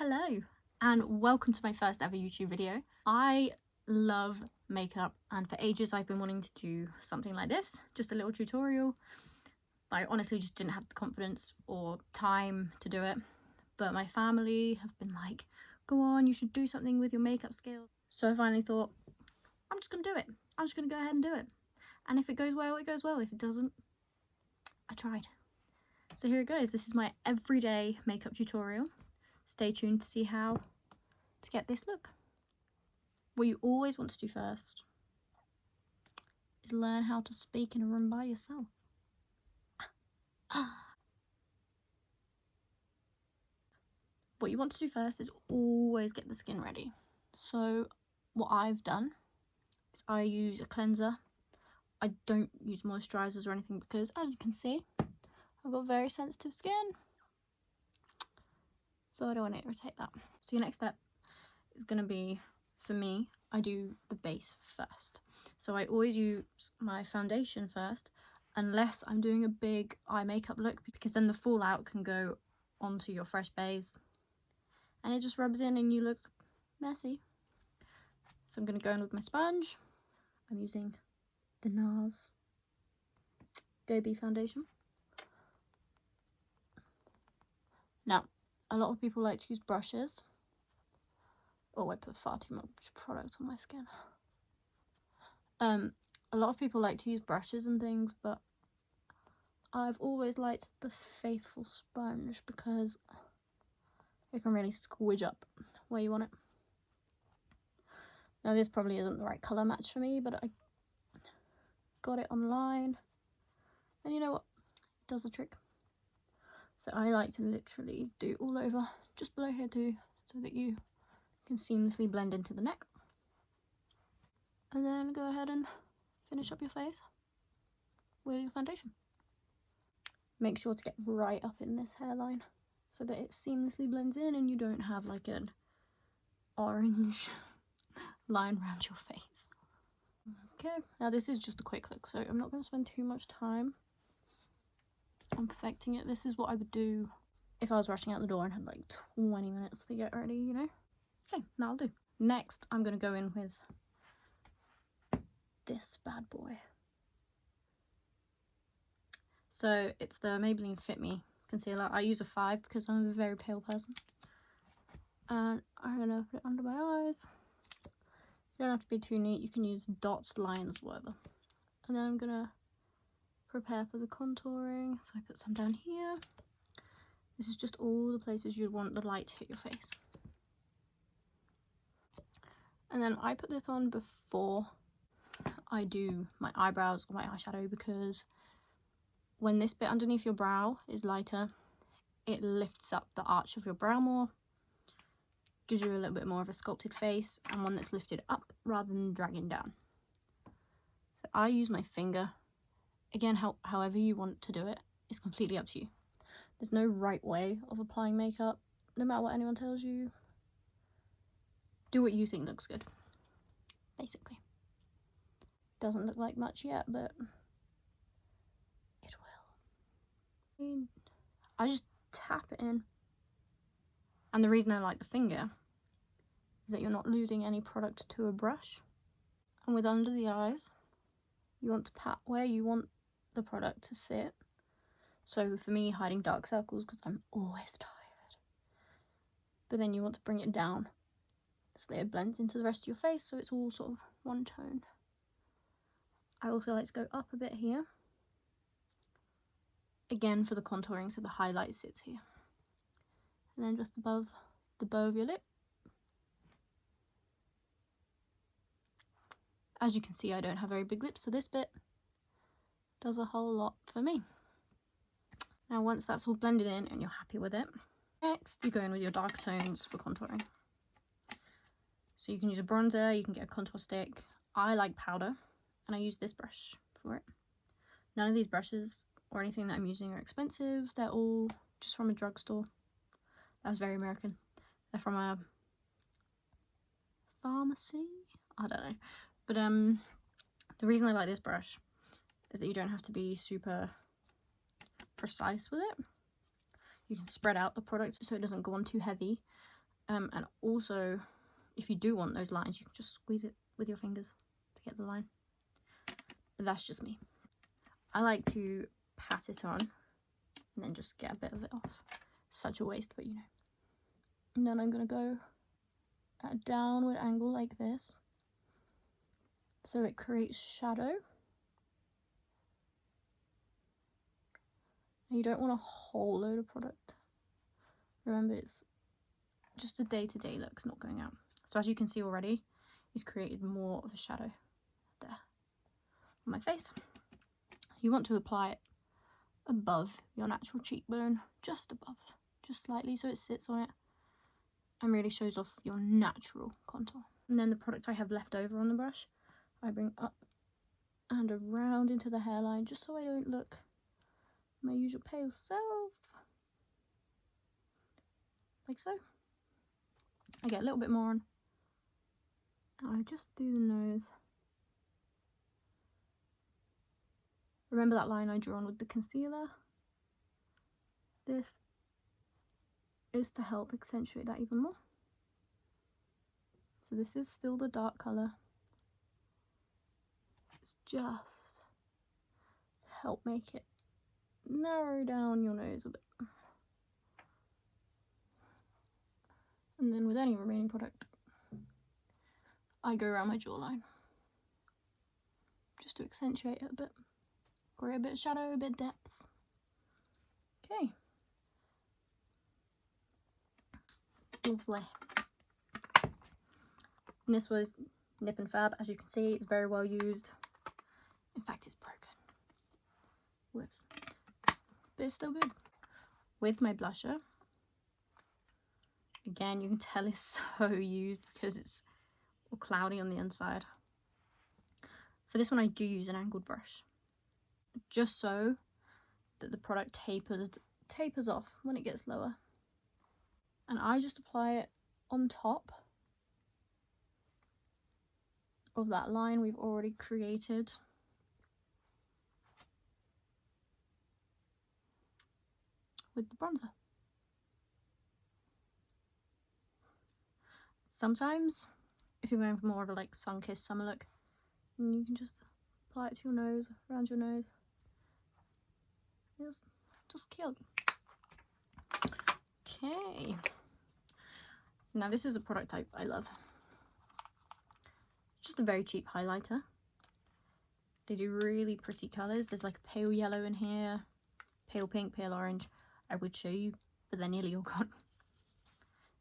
Hello and welcome to my first ever YouTube video. I love makeup and for ages I've been wanting to do something like this, just a little tutorial. I honestly just didn't have the confidence or time to do it, but my family have been like, go on, you should do something with your makeup skills. So I finally thought, I'm just gonna do it. I'm just gonna go ahead and do it. And if it goes well, it goes well. If it doesn't, I tried. So here it goes. This is my everyday makeup tutorial. Stay tuned to see how to get this look. What you always want to do first is learn how to speak in a room by yourself. What you want to do first is always get the skin ready. So what I've done is I use a cleanser. I don't use moisturizers or anything because, as you can see, I've got very sensitive skin. So I don't want to irritate that. So your next step is going to be, for me, I do the base first. So I always use my foundation first, unless I'm doing a big eye makeup look, because then the fallout can go onto your fresh base and it just rubs in and you look messy. So I'm going to go in with my sponge. I'm using the NARS Gobi foundation. Now, a lot of people like to use brushes. Oh, I put far too much product on my skin. A lot of people like to use brushes and things, but I've always liked the faithful sponge because it can really squidge up where you want it. Now, this probably isn't the right colour match for me, but I got it online. And you know what? It does the trick. So I like to literally do all over, just below here too, so that you can seamlessly blend into the neck. And then go ahead and finish up your face with your foundation. Make sure to get right up in this hairline so that it seamlessly blends in and you don't have like an orange line around your face. Okay, now this is just a quick look, so I'm not going to spend too much time on perfecting it. This is what I would do if I was rushing out the door and had like 20 minutes to get ready, you know? Okay, that'll do. Next, I'm going to go in with this bad boy. So it's the Maybelline Fit Me concealer. I use a 5 because I'm a very pale person. And I'm going to put it under my eyes. You don't have to be too neat. You can use dots, lines, whatever. And then I'm going to prepare for the contouring. So I put some down here. This is just all the places you'd want the light to hit your face. And then I put this on before I do my eyebrows or my eyeshadow, because when this bit underneath your brow is lighter, it lifts up the arch of your brow more, gives you a little bit more of a sculpted face, and one that's lifted up rather than dragging down. So I use my finger. Again, however you want to do it is completely up to you. There's no right way of applying makeup, no matter what anyone tells you. Do what you think looks good, basically. Doesn't look like much yet, but it will. I just tap it in. And the reason I like the finger is that you're not losing any product to a brush. And with under the eyes, you want to pat where you want the product to sit. So for me, hiding dark circles because I'm always tired. But then you want to bring it down so that it blends into the rest of your face, so it's all sort of one tone. I also like to go up a bit here. Again for the contouring, so the highlight sits here. And then just above the bow of your lip. As you can see, I don't have very big lips, so this bit does a whole lot for me. Now once that's all blended in and you're happy with it, next you go in with your dark tones for contouring. So you can use a bronzer, you can get a contour stick. I like powder and I use this brush for it. None of these brushes or anything that I'm using are expensive. They're all just from a drugstore. That's very American. They're from a pharmacy? I don't know. But the reason I like this brush is that you don't have to be super precise with it. You can spread out the product so it doesn't go on too heavy, And also, if you do want those lines, you can just squeeze it with your fingers to get the line. But that's just me. I like to pat it on and then just get a bit of it off. Such a waste, but you know. And then I'm going to go at a downward angle like this, so it creates shadow. And you don't want a whole load of product. Remember, it's just a day-to-day look, it's not going out. So as you can see already, it's created more of a shadow there on my face. You want to apply it above your natural cheekbone, just above, just slightly, so it sits on it and really shows off your natural contour. And then the product I have left over on the brush, I bring up and around into the hairline, just so I don't look my usual pale self, like so. I get a little bit more on, and I just do the nose. Remember that line I drew on with the concealer? This is to help accentuate that even more. So this is still the dark colour. It's just to help make it narrow down your nose a bit. And then with any remaining product, I go around my jawline, just to accentuate it a bit. Create a bit of shadow, a bit of depth. Okay. Lovely. And this was Nip and Fab. As you can see, it's very well used. In fact, it's broken. Whoops. But it's still good. With my blusher, again, you can tell it's so used because it's all cloudy on the inside. For this one, I do use an angled brush, just so that the product tapers off when it gets lower. And I just apply it on top of that line we've already created. With the bronzer. Sometimes, if you're going for more of a like sun-kissed summer look, you can just apply it to your nose, around your nose. It's just cute. Okay. Now this is a product type I love. Just a very cheap highlighter. They do really pretty colours. There's like a pale yellow in here, pale pink, pale orange. I would show you, but they're nearly all gone.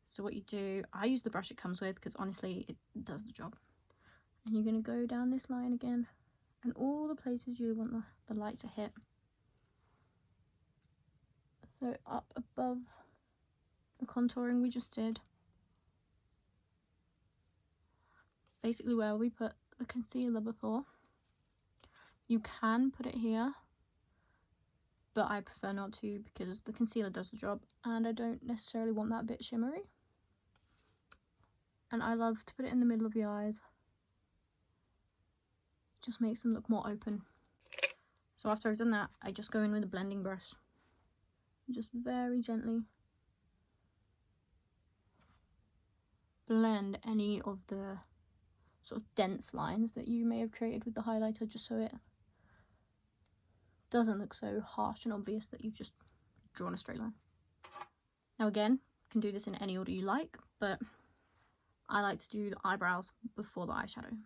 So what you do, I use the brush it comes with because honestly it does the job. And you're going to go down this line again, and all the places you want the light to hit. So up above the contouring we just did, basically where we put the concealer before. You can put it here, but I prefer not to because the concealer does the job and I don't necessarily want that bit shimmery. And I love to put it in the middle of the eyes. Just makes them look more open. So after I've done that, I just go in with a blending brush. Just very gently blend any of the sort of dense lines that you may have created with the highlighter, just so it doesn't look so harsh and obvious that you've just drawn a straight line. Now again, you can do this in any order you like, but I like to do the eyebrows before the eyeshadow,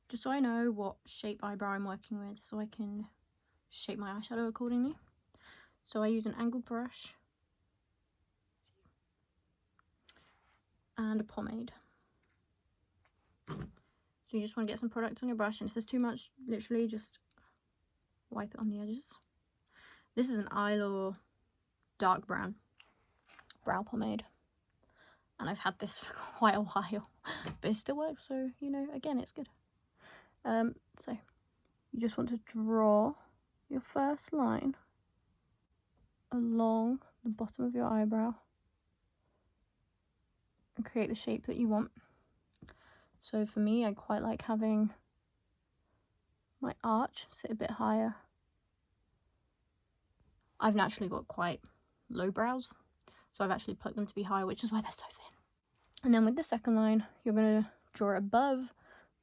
just so I know what shape eyebrow I'm working with, so I can shape my eyeshadow accordingly. So I use an angled brush and a pomade. So you just want to get some product on your brush, and if there's too much, literally just wipe it on the edges. This is an Eyelure dark brown brow pomade, and I've had this for quite a while, but it still works, so you know, again, it's good. So you just want to draw your first line along the bottom of your eyebrow and create the shape that you want. So for me, I quite like having my arch sit a bit higher. I've naturally got quite low brows, So I've actually plucked them to be higher, which is why they're so thin. And then with the second line, you're going to draw it above,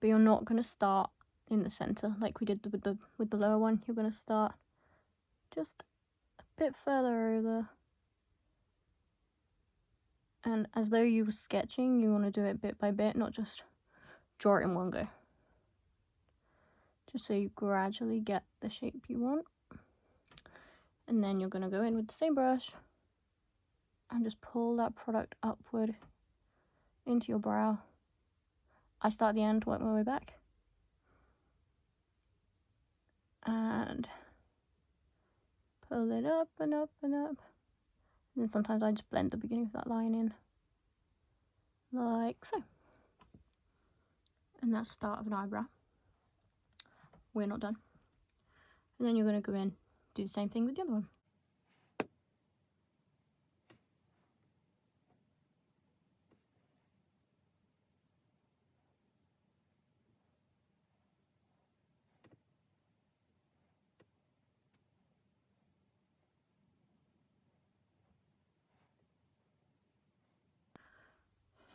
but you're not going to start in the center like we did with the lower one. You're going to start just a bit further over. And as though you were sketching, you want to do it bit by bit, not just draw it in one go. Just so you gradually get the shape you want. And then you're going to go in with the same brush and just pull that product upward into your brow. I start at the end, work my way back. And pull it up and up and up. And then sometimes I just blend the beginning of that line in, like so. And that's the start of an eyebrow. We're not done. And then you're going to go in, do the same thing with the other one.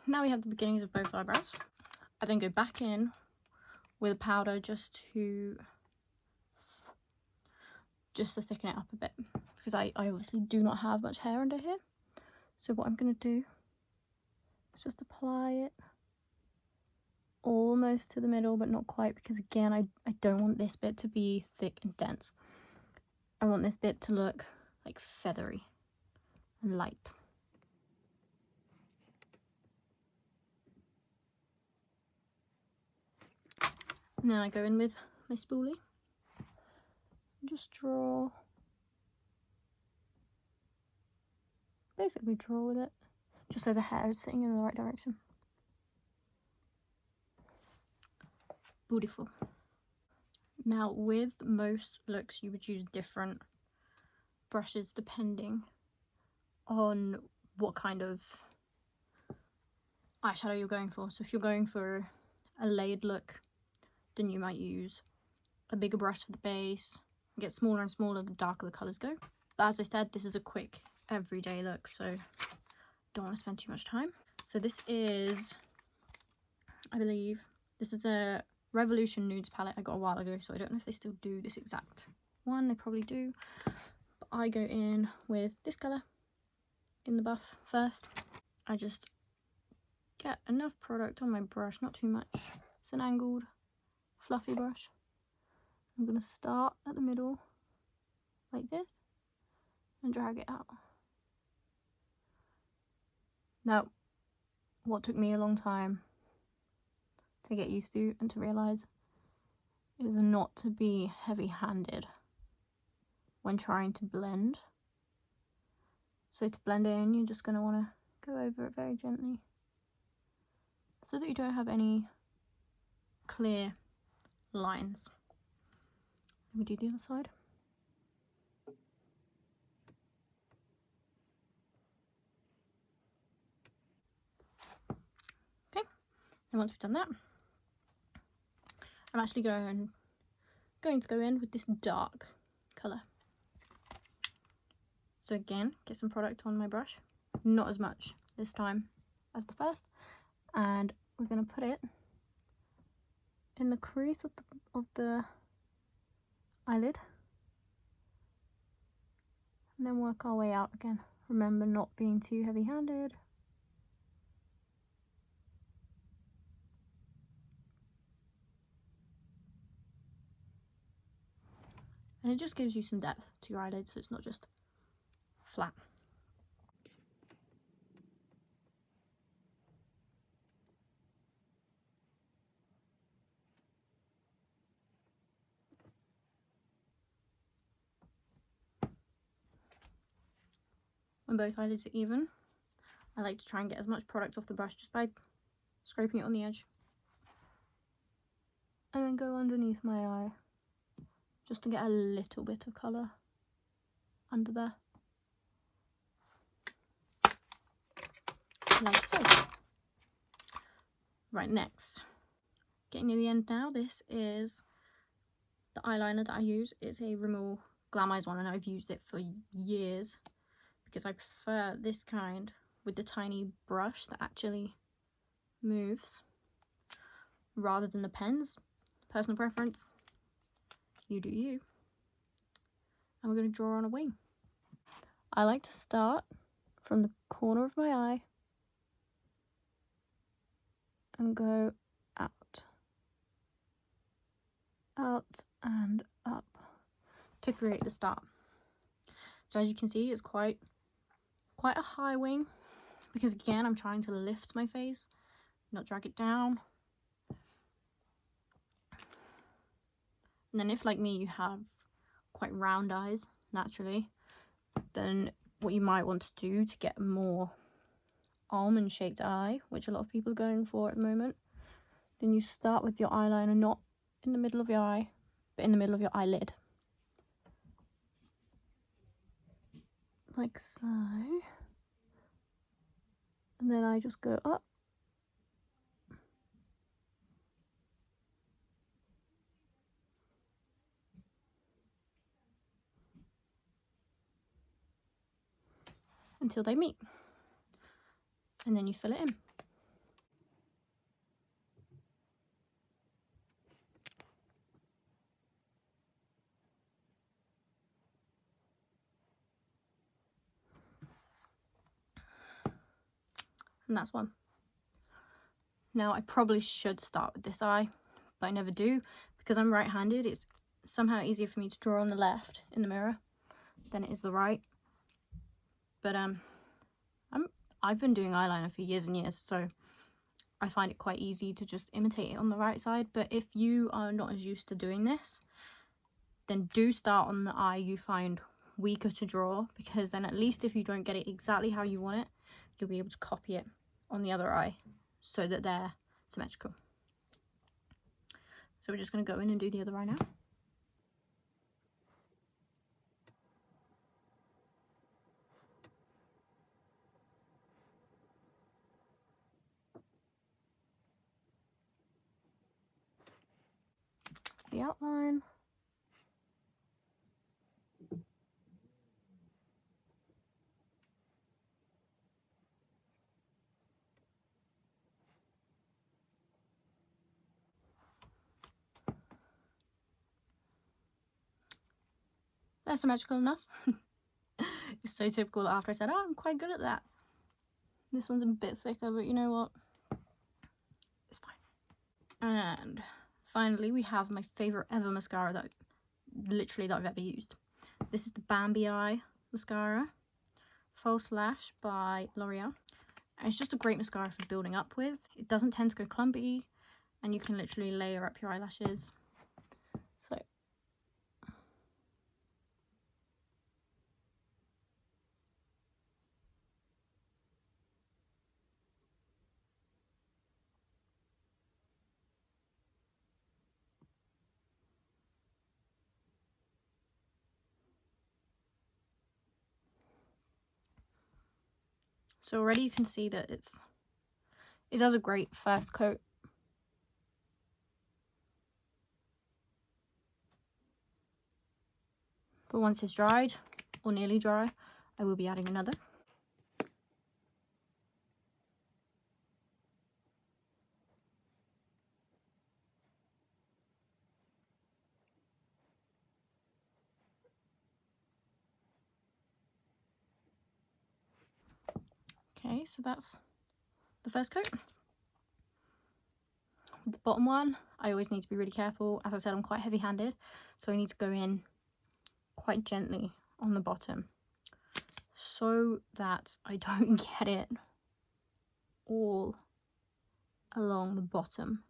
Now we have the beginnings of both eyebrows. I then go back in with a powder just to thicken it up a bit, because I obviously do not have much hair under here. So what I'm going to do is just apply it almost to the middle, but not quite, because again, I don't want this bit to be thick and dense. I want this bit to look like feathery and light. And then I go in with my spoolie and just draw, basically draw with it, just so the hair is sitting in the right direction. Beautiful. Now with most looks you would use different brushes depending on what kind of eyeshadow you're going for. So if you're going for a layered look, then you might use a bigger brush for the base. It gets smaller and smaller the darker the colours go. But as I said, this is a quick everyday look, so don't want to spend too much time. So this is, I believe, this is a Revolution Nudes palette I got a while ago, so I don't know if they still do this exact one. They probably do. But I go in with this colour in the buff first. I just get enough product on my brush, not too much. It's an angled fluffy brush. I'm going to start at the middle like this and drag it out. Now, what took me a long time to get used to and to realise is not to be heavy-handed when trying to blend. So to blend it in, you're just going to want to go over it very gently so that you don't have any clear lines. Let me do the other side. Okay, and once we've done that, I'm actually going to go in with this dark colour. So again, get some product on my brush, not as much this time as the first, and we're going to put it in the crease of the eyelid, and then work our way out again. Remember, not being too heavy-handed. And it just gives you some depth to your eyelid, so it's not just flat. When both eyelids are even, I like to try and get as much product off the brush just by scraping it on the edge. And then go underneath my eye, just to get a little bit of colour under there. Like so. Right, next. Getting near the end now, this is the eyeliner that I use. It's a Rimmell Glam one, and I've used it for years. because I prefer this kind with the tiny brush that actually moves rather than the pens. Personal preference. You do you. And we're going to draw on a wing. I like to start from the corner of my eye and go out, out and up to create the star. So as you can see, it's quite a high wing, because again, I'm trying to lift my face, not drag it down. And then if, like me, you have quite round eyes naturally, then what you might want to do to get a more almond shaped eye, which a lot of people are going for at the moment, then you start with your eyeliner not in the middle of your eye, but in the middle of your eyelid, like so. And then I just go up until they meet, and then you fill it in. And that's one. Now I probably should start with this eye, but I never do, because I'm right-handed. It's somehow easier for me to draw on the left in the mirror than it is the right. But I've been doing eyeliner for years and years, so I find it quite easy to just imitate it on the right side. But if you are not as used to doing this, then do start on the eye you find weaker to draw, because then at least if you don't get it exactly how you want it, you'll be able to copy it on the other eye so that they're symmetrical. So we're just going to go in and do the other eye now. That's the outline. They're symmetrical enough. It's so typical that after I said, oh, I'm quite good at that. This one's a bit thicker, but you know what? It's fine. And finally, we have my favourite ever mascara that I've ever used. This is the Bambi Eye Mascara. False Lash by L'Oreal. And it's just a great mascara for building up with. It doesn't tend to go clumpy, and you can literally layer up your eyelashes. So already you can see that it does a great first coat. But once it's dried, or nearly dry, I will be adding another. Okay, so that's the first coat. With the bottom one, I always need to be really careful. As I said, I'm quite heavy-handed, so I need to go in quite gently on the bottom so that I don't get it all along the bottom.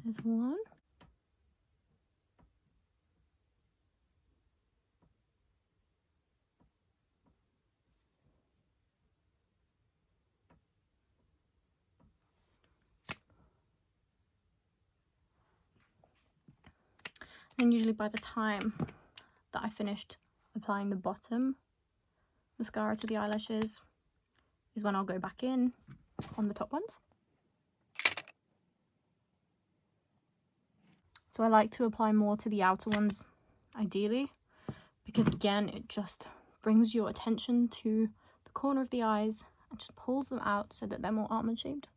There's one. And usually by the time that I finished applying the bottom mascara to the eyelashes is when I'll go back in on the top ones. So I like to apply more to the outer ones ideally, because again it just brings your attention to the corner of the eyes and just pulls them out so that they're more almond shaped,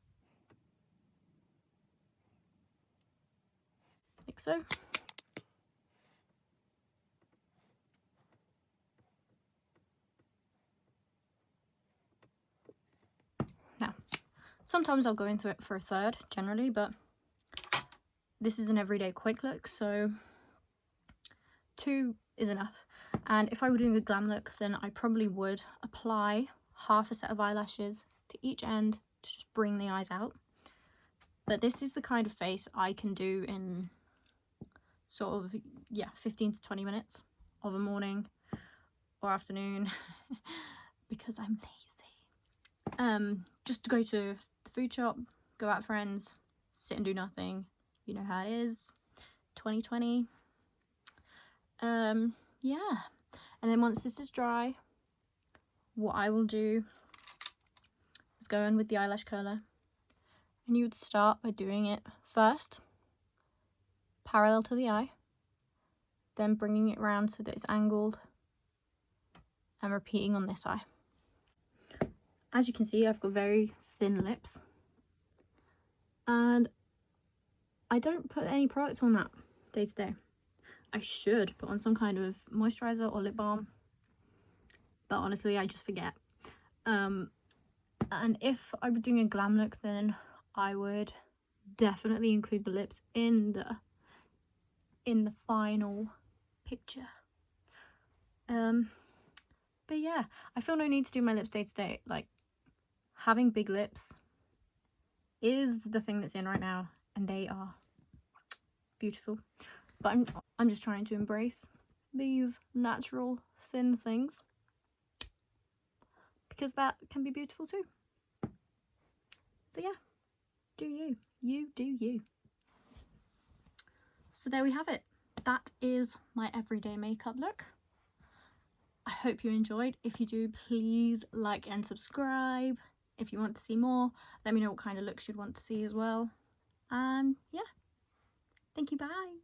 like so. Now sometimes I'll go in for a third generally, but this is an everyday quick look, so 2 is enough. And if I were doing a glam look, then I probably would apply half a set of eyelashes to each end to just bring the eyes out. But this is the kind of face I can do in sort of, yeah, 15 to 20 minutes of a morning or afternoon because I'm lazy. Just to go to the food shop, go out with friends, sit and do nothing. You know how it is, 2020. Yeah, and then once this is dry, what I will do is go in with the eyelash curler, and you would start by doing it first parallel to the eye, then bringing it around so that it's angled, and repeating on this eye. As you can see, I've got very thin lips, and I don't put any product on that day to day. I should put on some kind of moisturizer or lip balm, but honestly I just forget. And if I were doing a glam look, then I would definitely include the lips in the final picture. But yeah, I feel no need to do my lips day to day. Like, having big lips is the thing that's in right now, and they are beautiful. But I'm just trying to embrace these natural thin things, because that can be beautiful too. So yeah, do you. You do you. So there we have it. That is my everyday makeup look. I hope you enjoyed. If you do, please like and subscribe. If you want to see more, let me know what kind of looks you'd want to see as well. And yeah, thank you, bye.